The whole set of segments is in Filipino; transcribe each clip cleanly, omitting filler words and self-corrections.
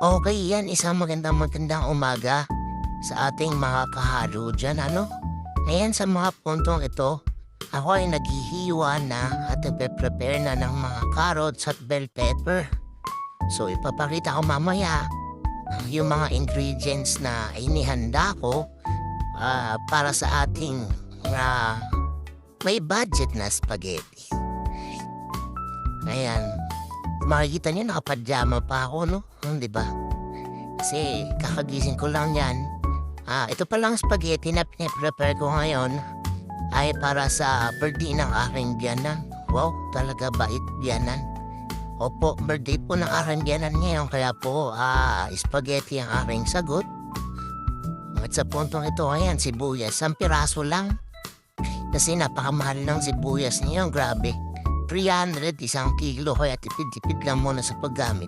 Okay, yan isang magandang umaga sa ating mga kahalo diyan, ano? Ayan, sa mga puntong ito, ako ay naghihiwa na at nagpe-prepare na ng mga carrots at bell pepper. So ipapakita ko mamaya yung mga ingredients na inihanda ko para sa ating ah, may budget na spaghetti. Ayan, makikita niyo nakapadyama pa ako, no? Di ba? Kasi kakagising ko lang yan. Ito palang spaghetti na pinaprepare ko ngayon ay para sa birthday ng aking biyanan. Wow, talaga bait biyanan. Opo, birthday po ng aking biyanan ngayon kaya po spaghetti ang aking sagot. At sa puntong ito, ayan, sibuyas. Ang piraso lang. Kasi napakamahal ng sibuyas niyo, grabe. 300, isang kilo, kaya tipid-tipid lang muna sa paggamit.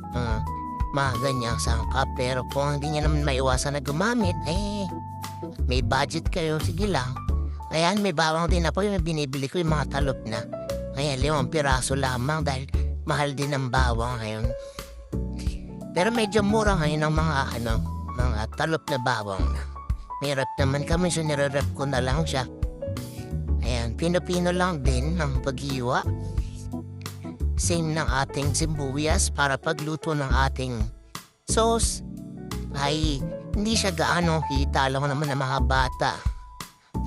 Mga ganyang sangkap. Pero kung hindi niya naman maiwasan na gumamit, may budget kayo, sige lang. Ayan, may bawang din ako yung binibili ko yung mga talop na. Ayan, 5 piraso lamang dahil mahal din ang bawang ngayon. Pero medyo mura ngayon ang mga talop na bawang na. May rep naman kami, so nire-rep ko na lang siya. Ayan, pino-pino lang din ang paghiwa. Same ng ating sibuyas para pagluto ng ating sauce ay hindi siya gaano kita lang naman ng mga bata.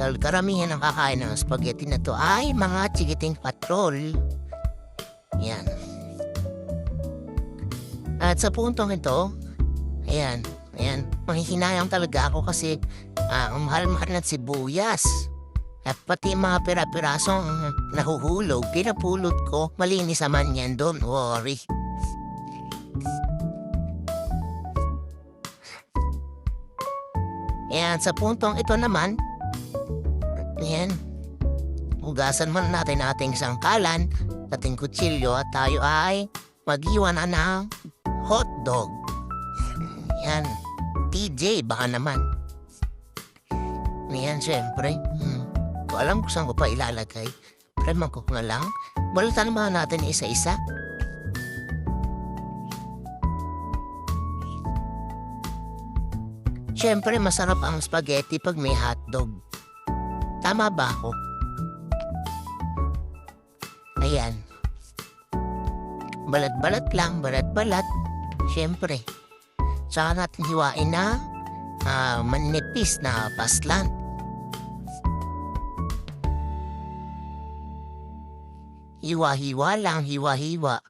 Dahil karamihan ng kakain ng spaghetti na to ay mga chikiting patrol. Yan. At sa puntong ito, ayan, mahihinayang talaga ako kasi ang mahal-mahal na sibuyas. At pati mga pira-pirasong nahuhulog, pinapulot ko, malinis naman yan, don't worry. Ayan, sa puntong ito naman, ayan, hugasan muna natin ating sangkalan, ating kutsilyo at tayo ay mag-iwan na ng hotdog. Ayan, TJ baka naman. Ayan, syempre. Ko alam kung saan ko pa ilalagay. Pero magkuk na lang. Balutan naman natin isa-isa. Siyempre, masarap ang spaghetti pag may hotdog. Tama ba ako? Ayan. Balat-balat lang, balat-balat. Siyempre. Saka natin hiwain na manipis na paslan. Hiwa-hiwa lang, hiwa-hiwa.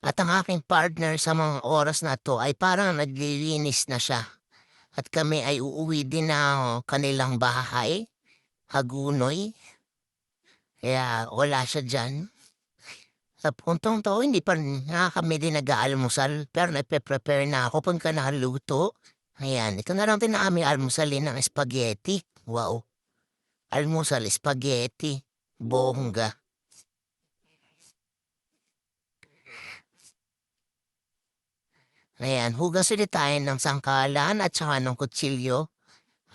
At ang aking partner sa mga oras na to ay parang naglilinis na siya. At kami ay uuwi din na kanilang bahay, Hagunoy. Kaya wala siya dyan. Sa puntong to, hindi pa kami din nag-aalmusal. Pero nagpe-prepare na ako pagka nakaluto. Ayan, ito na lang din na aming almusalin ng spaghetti. Wow. Almusal, spaghetti, bongga. Ayan, hugas ulit tayo ng sangkalan at saka ng kutsilyo.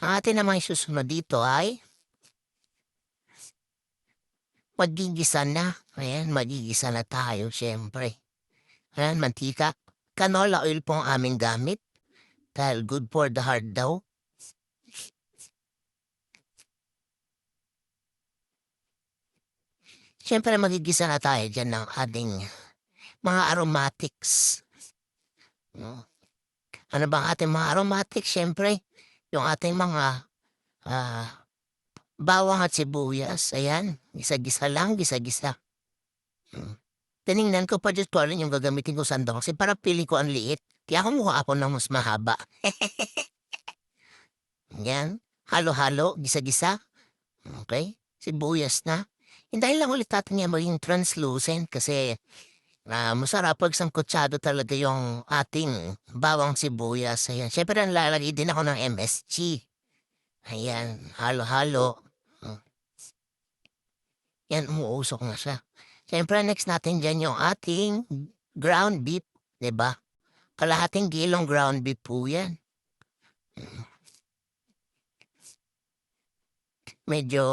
Ang atin naman susunod dito ay magigisa na. Ayan, magigisa na tayo, syempre. Ayan, mantika. Canola oil po ang aming gamit. Dahil good for the heart daw. Siyempre magigisa na tayo dyan ng ating mga aromatics. No? Ano bang ating mga aromatics? Siyempre, yung ating mga bawang at sibuyas. Ayan, gisa-gisa lang, gisa-gisa. Tinignan ko pa dito rin yung gagamitin ko sandok kasi para pili ko ang liit. Kaya kumuha ako ng mas mahaba. Yan, halo-halo, gisa-gisa. Okay, sibuyas na. Hintayin lang ulit natin yan maging translucent kasi masarap pag sangkutsado talaga yung ating bawang sibuyas. Ayan, syempre lalagay din ako ng MSG. Ayan, halo-halo. Yan, umuusok na siya. Siyempre, next natin dyan yung ating ground beef, diba? Kalahating kilong ground beef po yan. Medyo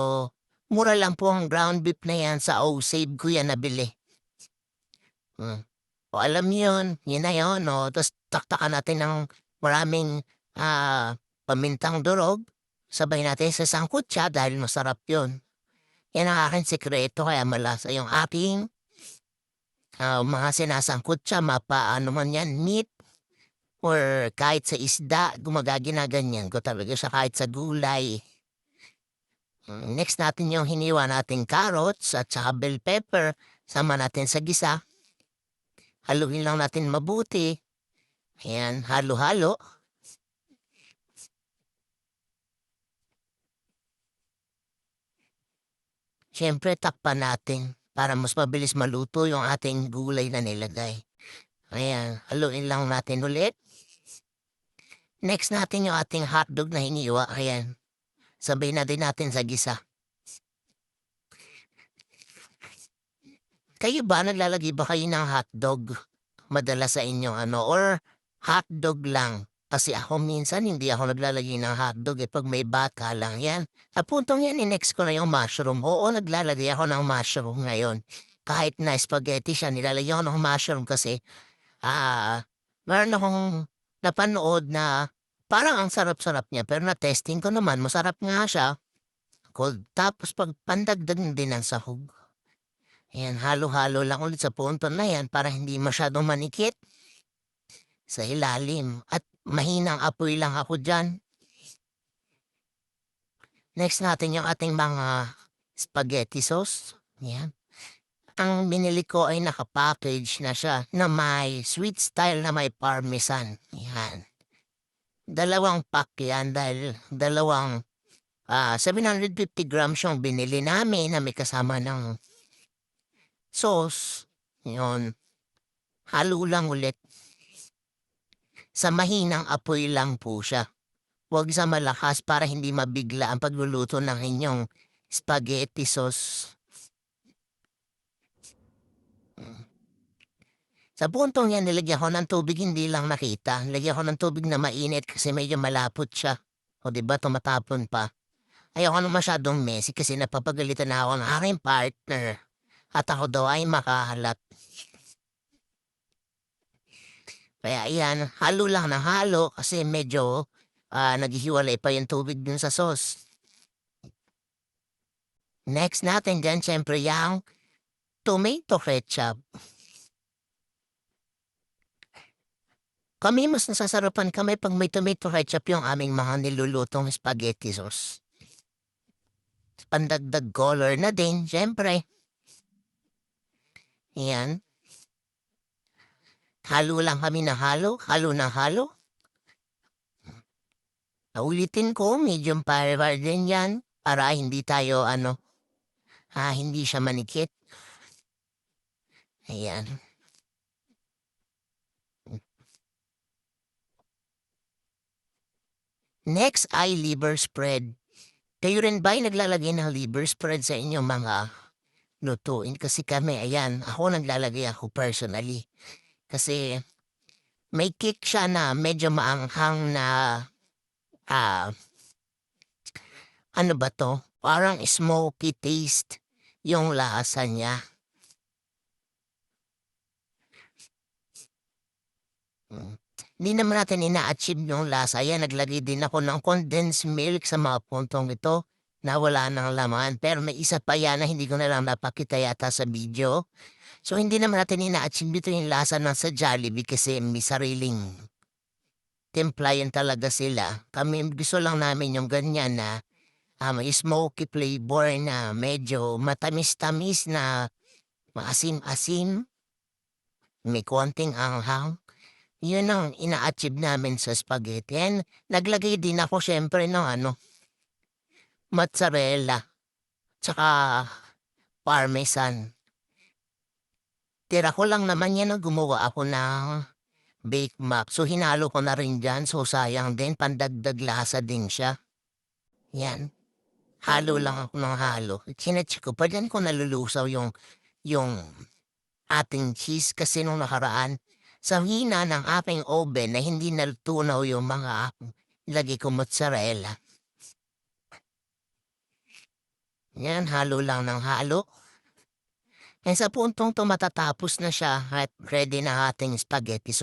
mura lang po ang ground beef na yan sa O-Save ko yan nabili. O alam niyo yun na yun, o ta's taktakan natin ng maraming, pamintang durog, sabay natin sa sangkutya dahil masarap yun. Yan ang aking sikreto kaya malasa yung aking, mga sinasangkutya mapaano man yan, meat or kahit sa isda ginaganyan ko talaga siya kahit sa gulay. Next natin yung hiniwa nating carrots at saka bell pepper, sama natin sa gisa. Haluin lang natin mabuti. Ayan, halo-halo. Siyempre takpan natin para mas mabilis maluto yung ating gulay na nilagay. Ayan, haluin lang natin ulit. Next natin yung ating hotdog na hiniwa. Ayan, sabay na din natin sa gisa. Kayo ba, naglalagay ba kayo ng hotdog madalas sa inyo or hotdog lang? Kasi ako minsan hindi ako naglalagay ng hotdog, 'pag may bata lang 'yan. Sa puntong 'yan next ko na yung mushroom. Oo, naglalagay ako ng mushroom ngayon. Kahit na spaghetti siya nilalagyan ko ng mushroom kasi, meron akong napanood na parang ang sarap-sarap niya pero na-testing ko naman masarap nga siya. Tapos pandagdag din ng sahog. Ayan, halo-halo lang ulit sa punto na 'yan para hindi masyadong manikit sa ilalim at mahinang apoy lang ako diyan. Next natin yung ating mga spaghetti sauce, 'yan. Ang binili ko ay naka-package na siya na may sweet style na may parmesan, 'yan. 2 pack 'yan dahil 750 grams yung binili namin na may kasama ng sauce, 'yun. Halo lang ulit. Sa mahinang apoy lang po siya. Huwag sa malakas para hindi mabigla ang pagluluto ng inyong spaghetti sauce. Sa puntong yan, nilagyan ko ng tubig, hindi lang nakita. Nilagyan ko ng tubig na mainit kasi medyo malapot siya. O diba, tumatapon pa. Ayoko na masyadong messy kasi napapagalitan na ako ng aking partner. At ako daw ay makahalat. Kaya ayan, halo lang ng halo kasi medyo naghihiwalay pa yung tubig dun sa sauce. Next natin dyan, syempre yung tomato ketchup. Kami mas nasasarapan kami pag may tomato ketchup yung aming mga nilulutong spaghetti sauce. Pandagdag color na din, syempre. Yan. Halo lang kami na halo ng halo. Naulitin ko, medium fire din yan para hindi tayo hindi siya manikit. Ayan. Next ay liver spread. Kayo rin ba'y naglalagay ng liver spread sa inyong mga lutuin? Kasi kami, ayan, ako naglalagay ako personally. Kasi may kick siya na medyo maanghang na, ano ba to? Parang smoky taste yung lasa niya. Hindi naman natin ina-achieve yung lasa. Yan, naglagay din ako ng condensed milk sa mga puntong ito na wala ng laman. Pero may isa pa yan na hindi ko na lang napakita yata sa video. So, hindi naman natin ina-achieve dito yung lasa ng sa Jollibee kasi may sariling timpla yan talaga sila. Kami gusto lang namin yung ganyan na may smoky flavor na medyo matamis-tamis na maasim-asim. May konting anghang. Yun ang ina-achieve namin sa spaghetti. And naglagay din ako syempre ng mozzarella, tsaka parmesan. Tira ko lang naman yan na gumawa ako ng bake mac. So hinalo ko na rin dyan. So sayang din, pandagdag lasa din siya. Yan. Halo lang ako ng halo. Chinecheck ko pa dyan kung nalulusaw yung ating cheese kasi nung nakaraan sa hina ng aking oven na hindi natunaw yung mga ilagay ko mozzarella. Yan, halo lang ng halo. sa puntong 'to matatapos na siya at ready na ating spaghetti. So